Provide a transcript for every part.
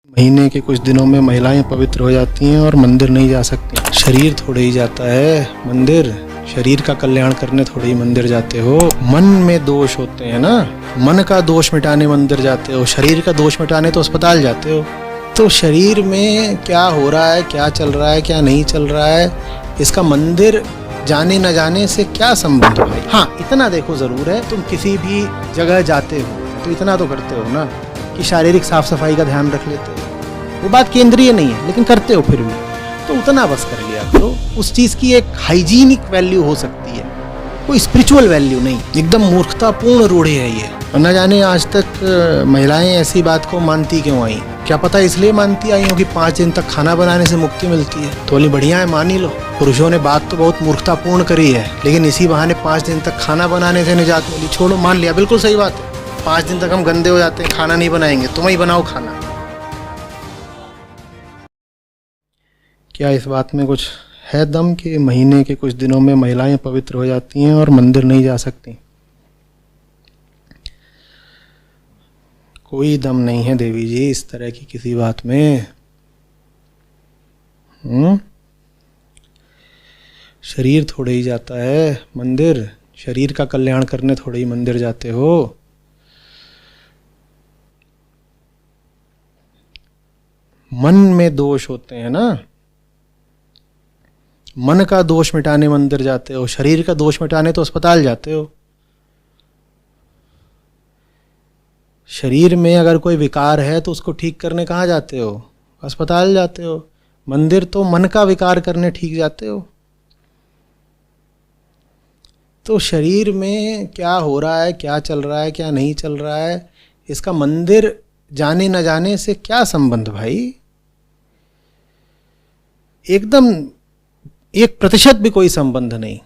महीने के कुछ दिनों में महिलाएं पवित्र हो जाती हैं और मंदिर नहीं जा सकती। शरीर थोड़े ही जाता है मंदिर, शरीर का कल्याण करने थोड़े ही मंदिर जाते हो। मन में दोष होते हैं ना, मन का दोष मिटाने मंदिर जाते हो, शरीर का दोष मिटाने तो अस्पताल जाते हो। तो शरीर में क्या हो रहा है, क्या चल रहा है, क्या नहीं चल रहा है, इसका मंदिर जाने न जाने से क्या संबंध भाई। हाँ, इतना देखो जरूर है, तुम किसी भी जगह जाते हो तो इतना तो करते हो ना कि शारीरिक साफ सफाई का ध्यान रख लेते हो। वो बात केंद्रीय नहीं है लेकिन करते हो फिर भी, तो उतना बस कर लिया करो। उस चीज की एक हाइजीनिक वैल्यू हो सकती है, कोई स्पिरिचुअल वैल्यू नहीं। एकदम मूर्खतापूर्ण रूढ़ी है ये। न जाने आज तक महिलाएं ऐसी बात को मानती क्यों आई। क्या पता इसलिए मानती आई हो कि 5 दिन तक खाना बनाने से मुक्ति मिलती है। तो बोली बढ़िया है, मान ही लो। पुरुषों ने बात तो बहुत मूर्खतापूर्ण करी है, लेकिन इसी बहाने 5 दिन तक खाना बनाने से निजात मिली। छोड़ो, मान लिया, बिल्कुल सही बात है। 5 दिन तक हम गंदे हो जाते हैं, खाना नहीं बनाएंगे, तुम ही बनाओ खाना। क्या इस बात में कुछ है दम कि महीने के कुछ दिनों में महिलाएं पवित्र हो जाती हैं और मंदिर नहीं जा सकती? कोई दम नहीं है देवी जी इस तरह की किसी बात में। शरीर थोड़े ही जाता है मंदिर, शरीर का कल्याण करने थोड़े ही मंदिर जाते हो। मन में दोष होते हैं ना, मन का दोष मिटाने मंदिर जाते हो, शरीर का दोष मिटाने तो अस्पताल जाते हो। शरीर में अगर कोई विकार है तो उसको ठीक करने कहाँ जाते हो? अस्पताल जाते हो। मंदिर तो मन का विकार करने ठीक जाते हो। तो शरीर में क्या हो रहा है, क्या चल रहा है, क्या नहीं चल रहा है, इसका मंदिर जाने न जाने से क्या संबंध भाई। एकदम 1% भी कोई संबंध नहीं।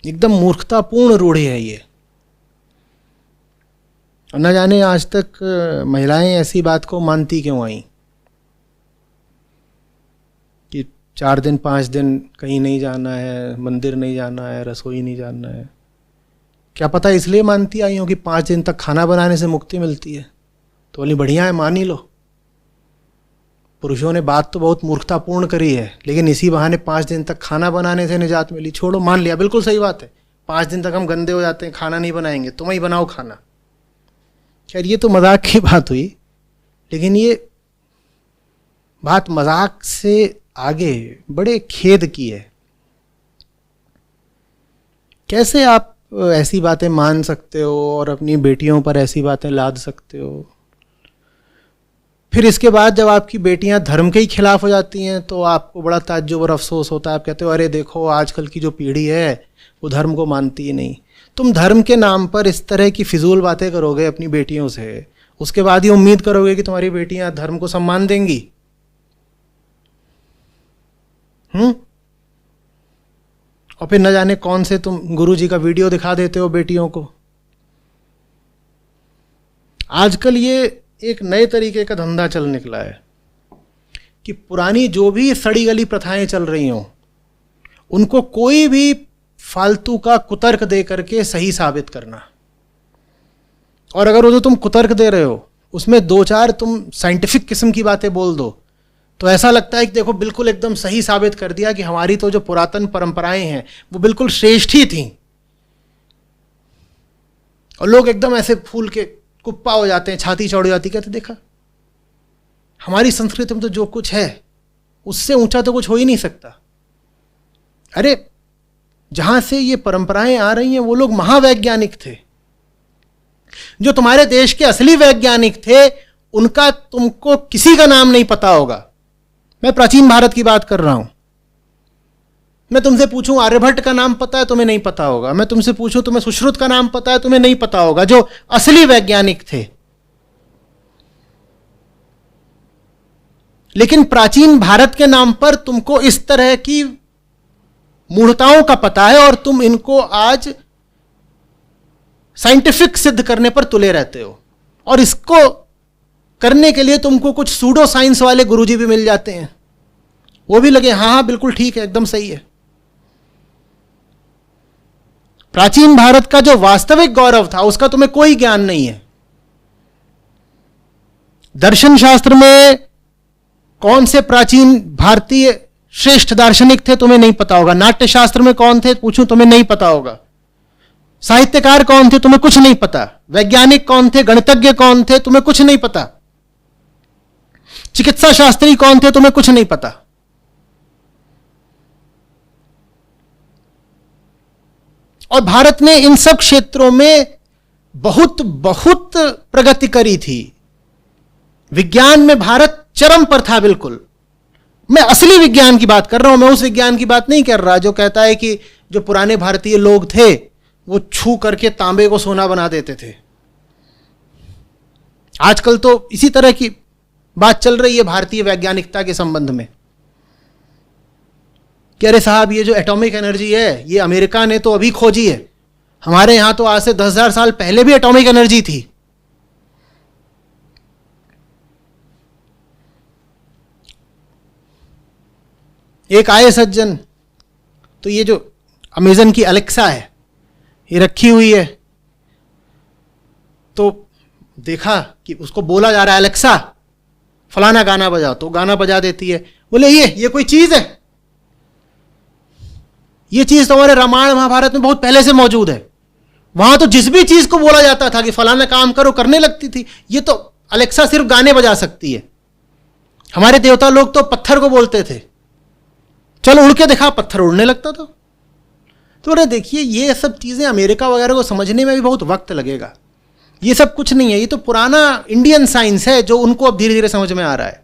एकदम मूर्खतापूर्ण रूढ़ी है ये। न जाने आज तक महिलाएं ऐसी बात को मानती क्यों आई कि 4 दिन 5 दिन कहीं नहीं जाना है, मंदिर नहीं जाना है, रसोई नहीं जाना है। क्या पता इसलिए मानती आई हो कि 5 दिन तक खाना बनाने से मुक्ति मिलती है। तो बोली बढ़िया है, मान ही लो। पुरुषों ने बात तो बहुत मूर्खतापूर्ण करी है, लेकिन इसी बहाने 5 दिन तक खाना बनाने से निजात मिली। छोड़ो, मान लिया, बिल्कुल सही बात है। 5 दिन तक हम गंदे हो जाते हैं, खाना नहीं बनाएंगे, तुम ही बनाओ खाना। खैर ये तो मजाक की बात हुई, लेकिन ये बात मजाक से आगे बड़े खेद की है। कैसे आप ऐसी बातें मान सकते हो और अपनी बेटियों पर ऐसी बातें लाद सकते हो? फिर इसके बाद जब आपकी बेटियां धर्म के ही खिलाफ हो जाती हैं तो आपको बड़ा ताज्जुब और अफसोस होता है। आप कहते हो अरे देखो आजकल की जो पीढ़ी है वो धर्म को मानती ही नहीं। तुम धर्म के नाम पर इस तरह की फिजूल बातें करोगे अपनी बेटियों से, उसके बाद ये उम्मीद करोगे कि तुम्हारी बेटियां धर्म को सम्मान देंगी? और फिर न जाने कौन से तुम गुरुजी का वीडियो दिखा देते हो बेटियों को। आजकल ये एक नए तरीके का धंधा चल निकला है कि पुरानी जो भी सड़ी गली प्रथाएं चल रही हों उनको कोई भी फालतू का कुतर्क दे करके सही साबित करना। और अगर वो जो तुम कुतर्क दे रहे हो उसमें 2-4 तुम साइंटिफिक किस्म की बातें बोल दो तो ऐसा लगता है कि देखो बिल्कुल एकदम सही साबित कर दिया कि हमारी तो जो पुरातन परंपराएं हैं वो बिल्कुल श्रेष्ठ ही थी। और लोग एकदम ऐसे फूल के कुप्पा हो जाते हैं, छाती चौड़ जाती, कहते देखा हमारी संस्कृति में तो जो कुछ है उससे ऊंचा तो कुछ हो ही नहीं सकता। अरे जहां से ये परंपराएं आ रही हैं वो लोग महावैज्ञानिक थे। जो तुम्हारे देश के असली वैज्ञानिक थे उनका तुमको किसी का नाम नहीं पता होगा। मैं प्राचीन भारत की बात कर रहा हूं। मैं तुमसे पूछूं आर्यभट्ट का नाम पता है, तुम्हें नहीं पता होगा। मैं तुमसे पूछूं तुम्हें सुश्रुत का नाम पता है, तुम्हें नहीं पता होगा। जो असली वैज्ञानिक थे। लेकिन प्राचीन भारत के नाम पर तुमको इस तरह की मूढ़ताओं का पता है और तुम इनको आज साइंटिफिक सिद्ध करने पर तुले रहते हो। और इसको करने के लिए तुमको कुछ सूडो साइंस वाले गुरुजी भी मिल जाते हैं, वो भी लगे हाँ हाँ बिल्कुल ठीक है, एकदम सही है। प्राचीन भारत का जो वास्तविक गौरव था उसका तुम्हें कोई ज्ञान नहीं है। दर्शन शास्त्र में कौन से प्राचीन भारतीय श्रेष्ठ दार्शनिक थे तुम्हें नहीं पता होगा। नाट्य शास्त्र में कौन थे पूछूं तुम्हें नहीं पता होगा। साहित्यकार कौन थे तुम्हें कुछ नहीं पता। वैज्ञानिक कौन थे, गणितज्ञ कौन थे तुम्हें कुछ नहीं पता। चिकित्सा शास्त्री कौन थे तुम्हें कुछ नहीं पता। और भारत ने इन सब क्षेत्रों में बहुत बहुत प्रगति करी थी। विज्ञान में भारत चरम पर था बिल्कुल। मैं असली विज्ञान की बात कर रहा हूं, मैं उस विज्ञान की बात नहीं कर रहा जो कहता है कि जो पुराने भारतीय लोग थे वो छू करके तांबे को सोना बना देते थे। आजकल तो इसी तरह की बात चल रही है भारतीय वैज्ञानिकता के संबंध में कि अरे साहब ये जो एटॉमिक एनर्जी है ये अमेरिका ने तो अभी खोजी है, हमारे यहां तो आज से 10,000 साल पहले भी एटॉमिक एनर्जी थी। एक आए सज्जन तो ये जो अमेजन की अलेक्सा है ये रखी हुई है, तो देखा कि उसको बोला जा रहा है अलेक्सा फलाना गाना बजाओ, तो गाना बजा देती है। बोले ये कोई चीज है? ये चीज तो हमारे रामायण महाभारत में बहुत पहले से मौजूद है। वहां तो जिस भी चीज को बोला जाता था कि फलाना काम करो करने लगती थी। ये तो अलेक्सा सिर्फ गाने बजा सकती है। हमारे देवता लोग तो पत्थर को बोलते थे चल उड़ के दिखा, पत्थर उड़ने लगता था। तो देखिए ये सब चीजें अमेरिका वगैरह को समझने में भी बहुत वक्त लगेगा। ये सब कुछ नहीं है, ये तो पुराना इंडियन साइंस है जो उनको अब धीरे धीरे समझ में आ रहा है।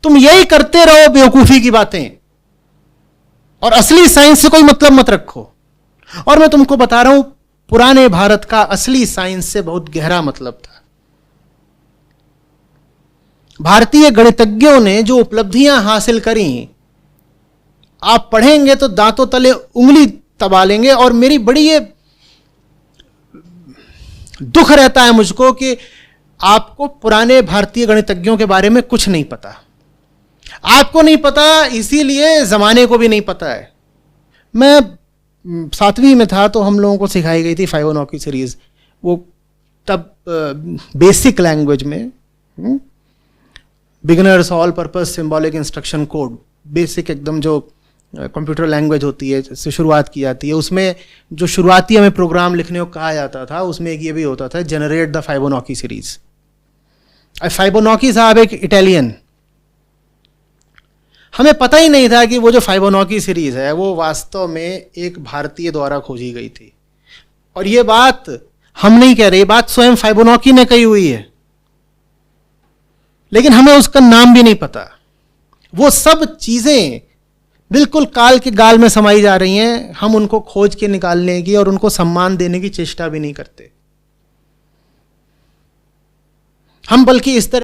तुम यही करते रहो बेवकूफी की बातें और असली साइंस से कोई मतलब मत रखो। और मैं तुमको बता रहा हूं पुराने भारत का असली साइंस से बहुत गहरा मतलब था। भारतीय गणितज्ञों ने जो उपलब्धियां हासिल करी आप पढ़ेंगे तो दांतों तले उंगली दबा लेंगे। और मेरी बड़ी ये दुख रहता है मुझको कि आपको पुराने भारतीय गणितज्ञों के बारे में कुछ नहीं पता। आपको नहीं पता इसीलिए जमाने को भी नहीं पता है। मैं 7वीं में था तो हम लोगों को सिखाई गई थी फाइबोनाची सीरीज, वो तब बेसिक लैंग्वेज में beginners all purpose symbolic instruction code, basic एकदम जो कंप्यूटर लैंग्वेज होती है से शुरुआत की जाती है। उसमें जो शुरुआती हमें प्रोग्राम लिखने को कहा जाता था उसमें एक ये भी होता था जनरेट द फाइबोनाची सीरीज। फाइबोनाची साहब एक इटालियन, हमें पता ही नहीं था कि वो जो फाइबोनाची सीरीज है वो वास्तव में एक भारतीय द्वारा खोजी गई थी। और ये बात हम नहीं कह रहे, ये बात स्वयं फाइबोनाची ने कही हुई है, लेकिन हमें उसका नाम भी नहीं पता। वो सब चीजें बिल्कुल काल के गाल में समाई जा रही हैं, हम उनको खोज के निकालने की और उनको सम्मान देने की चेष्टा भी नहीं करते। हम बल्कि इस तरह